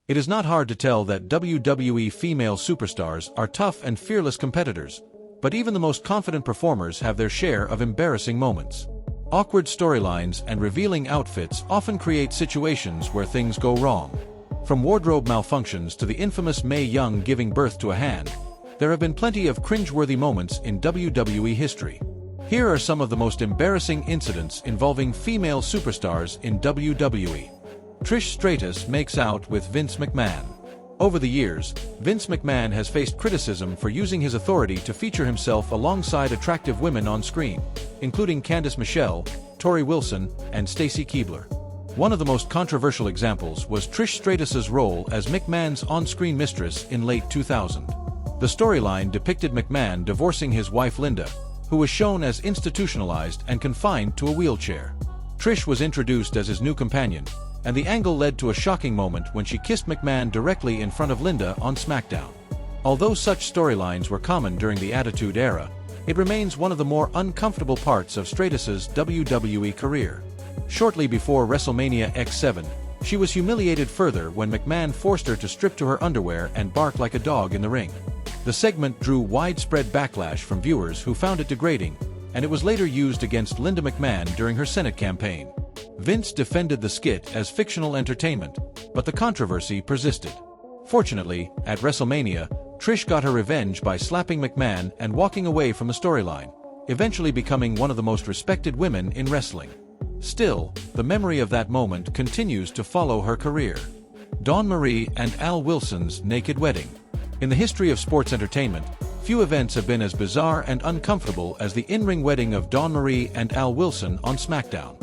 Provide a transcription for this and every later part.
It is not hard to tell that WWE female superstars are tough and fearless competitors, but even the most confident performers have their share of embarrassing moments. Awkward storylines and revealing outfits often create situations where things go wrong. From wardrobe malfunctions to the infamous Mae Young giving birth to a hand, there have been plenty of cringeworthy moments in WWE history. Here are some of the most embarrassing incidents involving female superstars in WWE. Trish Stratus makes out with Vince McMahon. Over the years, Vince McMahon has faced criticism for using his authority to feature himself alongside attractive women on screen, including Candice Michelle, Tori Wilson, and Stacy Keibler. One of the most controversial examples was Trish Stratus's role as McMahon's on-screen mistress in late 2000. The storyline depicted McMahon divorcing his wife Linda, who was shown as institutionalized and confined to a wheelchair. Trish was introduced as his new companion, and the angle led to a shocking moment when she kissed McMahon directly in front of Linda on SmackDown. Although such storylines were common during the Attitude Era, it remains one of the more uncomfortable parts of Stratus's WWE career. Shortly before WrestleMania X7, she was humiliated further when McMahon forced her to strip to her underwear and bark like a dog in the ring. The segment drew widespread backlash from viewers who found it degrading, and it was later used against Linda McMahon during her Senate campaign. Vince defended the skit as fictional entertainment, but the controversy persisted. Fortunately, at WrestleMania, Trish got her revenge by slapping McMahon and walking away from the storyline, eventually becoming one of the most respected women in wrestling. Still, the memory of that moment continues to follow her career. Dawn Marie and Al Wilson's naked wedding. In the history of sports entertainment, few events have been as bizarre and uncomfortable as the in-ring wedding of Dawn Marie and Al Wilson on SmackDown.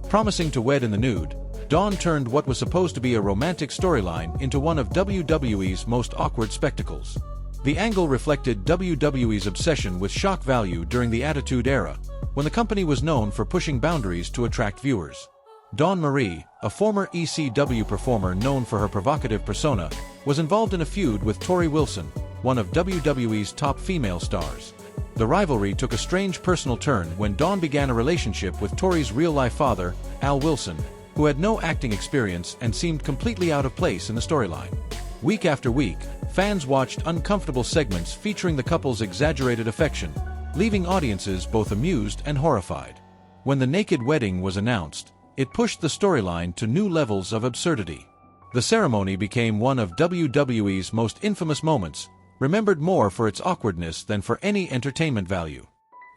Promising to wed in the nude, Dawn turned what was supposed to be a romantic storyline into one of WWE's most awkward spectacles. The angle reflected WWE's obsession with shock value during the Attitude Era, when the company was known for pushing boundaries to attract viewers. Dawn Marie, a former ECW performer known for her provocative persona, was involved in a feud with Tori Wilson, one of WWE's top female stars. The rivalry took a strange personal turn when Dawn began a relationship with Tori's real-life father, Al Wilson, who had no acting experience and seemed completely out of place in the storyline. Week after week, fans watched uncomfortable segments featuring the couple's exaggerated affection, leaving audiences both amused and horrified. When the naked wedding was announced, it pushed the storyline to new levels of absurdity. The ceremony became one of WWE's most infamous moments, remembered more for its awkwardness than for any entertainment value.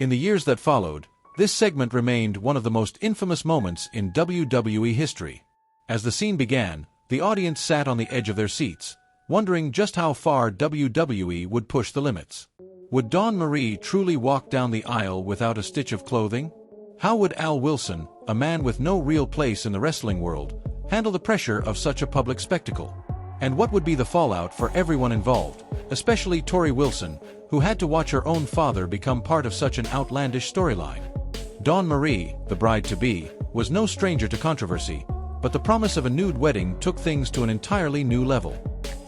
In the years that followed, this segment remained one of the most infamous moments in WWE history. As the scene began, the audience sat on the edge of their seats, wondering just how far WWE would push the limits. Would Dawn Marie truly walk down the aisle without a stitch of clothing? How would Al Wilson, a man with no real place in the wrestling world, handle the pressure of such a public spectacle? And what would be the fallout for everyone involved, especially Tori Wilson, who had to watch her own father become part of such an outlandish storyline? Dawn Marie, the bride-to-be, was no stranger to controversy, but the promise of a nude wedding took things to an entirely new level.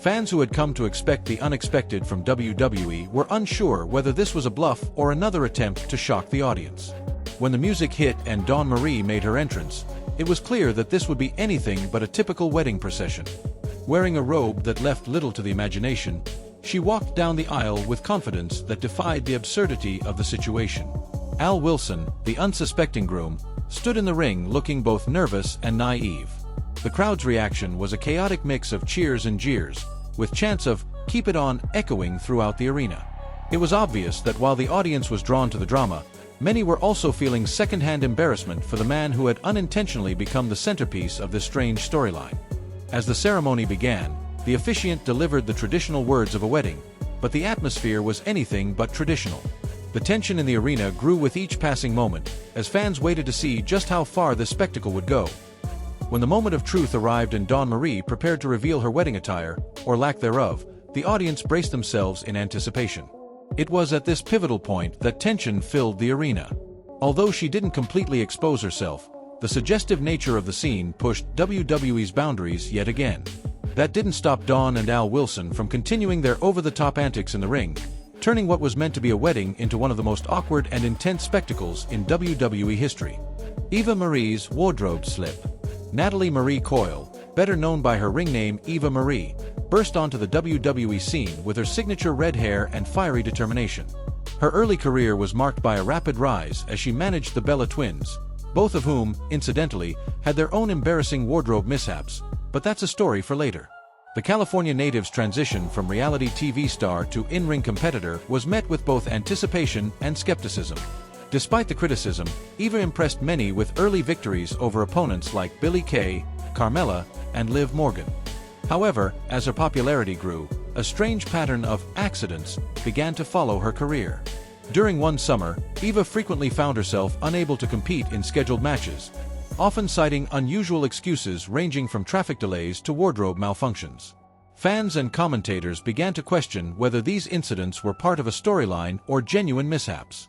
Fans who had come to expect the unexpected from WWE were unsure whether this was a bluff or another attempt to shock the audience. When the music hit and Dawn Marie made her entrance, it was clear that this would be anything but a typical wedding procession. Wearing a robe that left little to the imagination, she walked down the aisle with confidence that defied the absurdity of the situation. Al Wilson, the unsuspecting groom, stood in the ring looking both nervous and naive. The crowd's reaction was a chaotic mix of cheers and jeers, with chants of "Keep it on" echoing throughout the arena. It was obvious that while the audience was drawn to the drama, many were also feeling second-hand embarrassment for the man who had unintentionally become the centerpiece of this strange storyline. As the ceremony began, the officiant delivered the traditional words of a wedding, but the atmosphere was anything but traditional. The tension in the arena grew with each passing moment, as fans waited to see just how far this spectacle would go. When the moment of truth arrived and Dawn Marie prepared to reveal her wedding attire, or lack thereof, the audience braced themselves in anticipation. It was at this pivotal point that tension filled the arena. Although she didn't completely expose herself, the suggestive nature of the scene pushed WWE's boundaries yet again. That didn't stop Dawn and Al Wilson from continuing their over-the-top antics in the ring, turning what was meant to be a wedding into one of the most awkward and intense spectacles in WWE history. Eva Marie's wardrobe slip. Natalie Marie Coyle, better known by her ring name Eva Marie, burst onto the WWE scene with her signature red hair and fiery determination. Her early career was marked by a rapid rise as she managed the Bella twins, both of whom, incidentally, had their own embarrassing wardrobe mishaps, but that's a story for later. The California native's transition from reality TV star to in-ring competitor was met with both anticipation and skepticism. Despite the criticism, Eva impressed many with early victories over opponents like Billie Kay, Carmella, and Liv Morgan. However, as her popularity grew, a strange pattern of accidents began to follow her career. During one summer, Eva frequently found herself unable to compete in scheduled matches, often citing unusual excuses ranging from traffic delays to wardrobe malfunctions. Fans and commentators began to question whether these incidents were part of a storyline or genuine mishaps.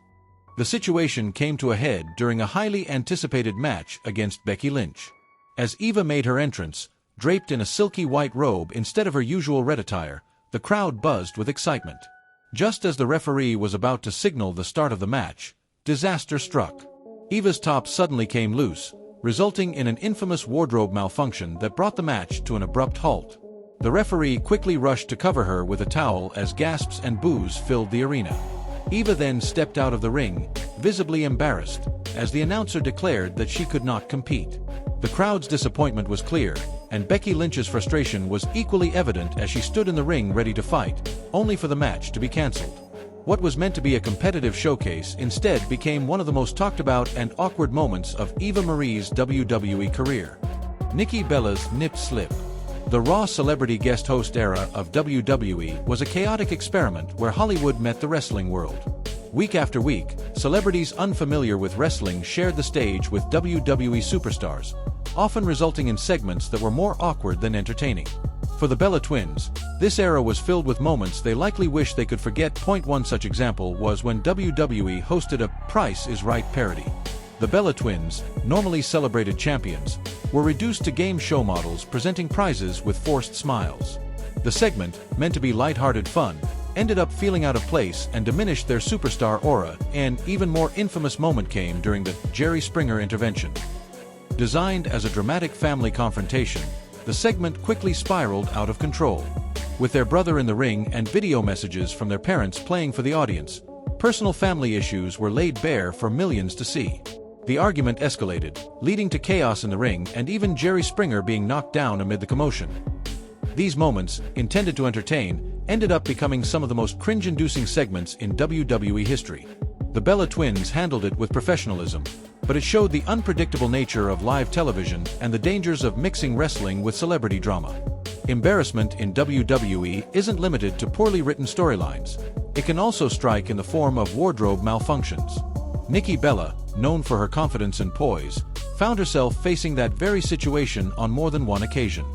The situation came to a head during a highly anticipated match against Becky Lynch. As Eva made her entrance, draped in a silky white robe instead of her usual red attire, the crowd buzzed with excitement. Just as the referee was about to signal the start of the match, disaster struck. Eva's top suddenly came loose, resulting in an infamous wardrobe malfunction that brought the match to an abrupt halt. The referee quickly rushed to cover her with a towel as gasps and boos filled the arena. Eva then stepped out of the ring, visibly embarrassed, as the announcer declared that she could not compete. The crowd's disappointment was clear, and Becky Lynch's frustration was equally evident as she stood in the ring ready to fight, only for the match to be cancelled. What was meant to be a competitive showcase instead became one of the most talked about and awkward moments of Eva Marie's WWE career. Nikki Bella's nip slip. The Raw celebrity guest host era of WWE was a chaotic experiment where Hollywood met the wrestling world. Week after week, celebrities unfamiliar with wrestling shared the stage with WWE superstars, often resulting in segments that were more awkward than entertaining. For the Bella twins, this era was filled with moments they likely wish they could forget. One such example was when WWE hosted a Price is Right parody. The Bella twins, normally celebrated champions, were reduced to game show models presenting prizes with forced smiles. The segment, meant to be lighthearted fun, ended up feeling out of place and diminished their superstar aura. An even more infamous moment came during the Jerry Springer intervention. Designed as a dramatic family confrontation, the segment quickly spiraled out of control. With their brother in the ring and video messages from their parents playing for the audience, personal family issues were laid bare for millions to see. The argument escalated, leading to chaos in the ring and even Jerry Springer being knocked down amid the commotion. These moments, intended to entertain, ended up becoming some of the most cringe-inducing segments in WWE history. The Bella twins handled it with professionalism, but it showed the unpredictable nature of live television and the dangers of mixing wrestling with celebrity drama. Embarrassment in WWE isn't limited to poorly written storylines. It can also strike in the form of wardrobe malfunctions. Nikki Bella, known for her confidence and poise, found herself facing that very situation on more than one occasion.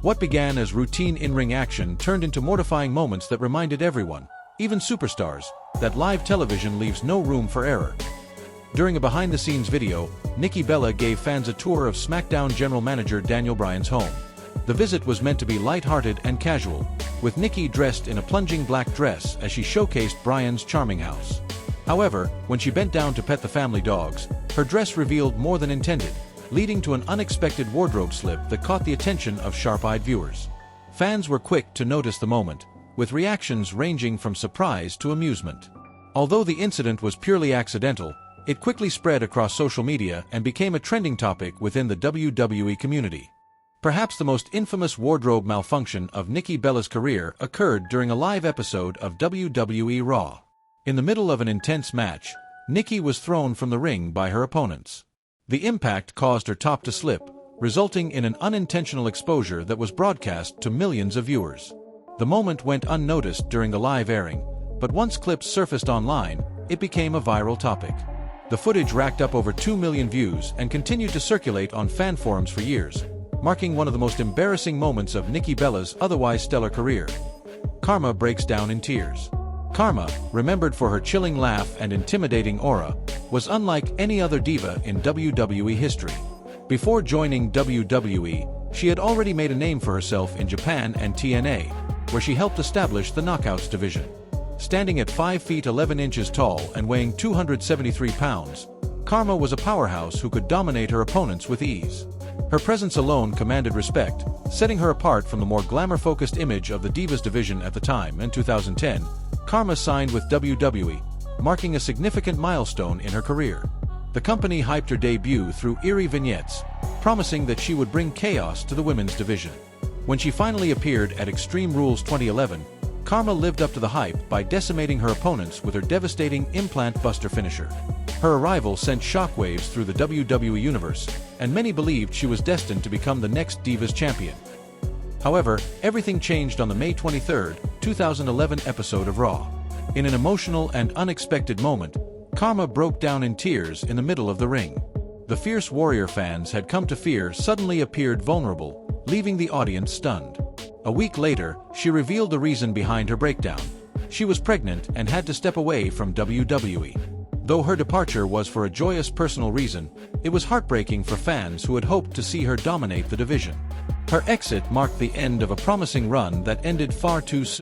What began as routine in-ring action turned into mortifying moments that reminded everyone, even superstars, that live television leaves no room for error. During a behind-the-scenes video, Nikki Bella gave fans a tour of SmackDown general manager Daniel Bryan's home. The visit was meant to be light-hearted and casual, with Nikki dressed in a plunging black dress as she showcased Bryan's charming house. However, when she bent down to pet the family dogs, her dress revealed more than intended, leading to an unexpected wardrobe slip that caught the attention of sharp-eyed viewers. Fans were quick to notice the moment, with reactions ranging from surprise to amusement. Although the incident was purely accidental, it quickly spread across social media and became a trending topic within the WWE community. Perhaps the most infamous wardrobe malfunction of Nikki Bella's career occurred during a live episode of WWE Raw. In the middle of an intense match, Nikki was thrown from the ring by her opponents. The impact caused her top to slip, resulting in an unintentional exposure that was broadcast to millions of viewers. The moment went unnoticed during the live airing, but once clips surfaced online, it became a viral topic. The footage racked up over 2 million views and continued to circulate on fan forums for years, marking one of the most embarrassing moments of Nikki Bella's otherwise stellar career. Karma breaks down in tears. Karma, remembered for her chilling laugh and intimidating aura, was unlike any other diva in WWE history. Before joining WWE, she had already made a name for herself in Japan and TNA, where she helped establish the Knockouts division. Standing at 5 feet 11 inches tall and weighing 273 pounds, Karma was a powerhouse who could dominate her opponents with ease. Her presence alone commanded respect, setting her apart from the more glamour-focused image of the Divas division at the time. In 2010, Karma signed with WWE, marking a significant milestone in her career. The company hyped her debut through eerie vignettes, promising that she would bring chaos to the women's division. When she finally appeared at Extreme Rules 2011, Karma lived up to the hype by decimating her opponents with her devastating Implant Buster finisher. Her arrival sent shockwaves through the WWE universe, and many believed she was destined to become the next Divas champion. However, everything changed on the May 23, 2011 episode of Raw. In an emotional and unexpected moment, Karma broke down in tears in the middle of the ring. The Fierce Warrior fans had come to fear suddenly appeared vulnerable, leaving the audience stunned. A week later, she revealed the reason behind her breakdown. She was pregnant and had to step away from WWE. Though her departure was for a joyous personal reason, it was heartbreaking for fans who had hoped to see her dominate the division. Her exit marked the end of a promising run that ended far too soon.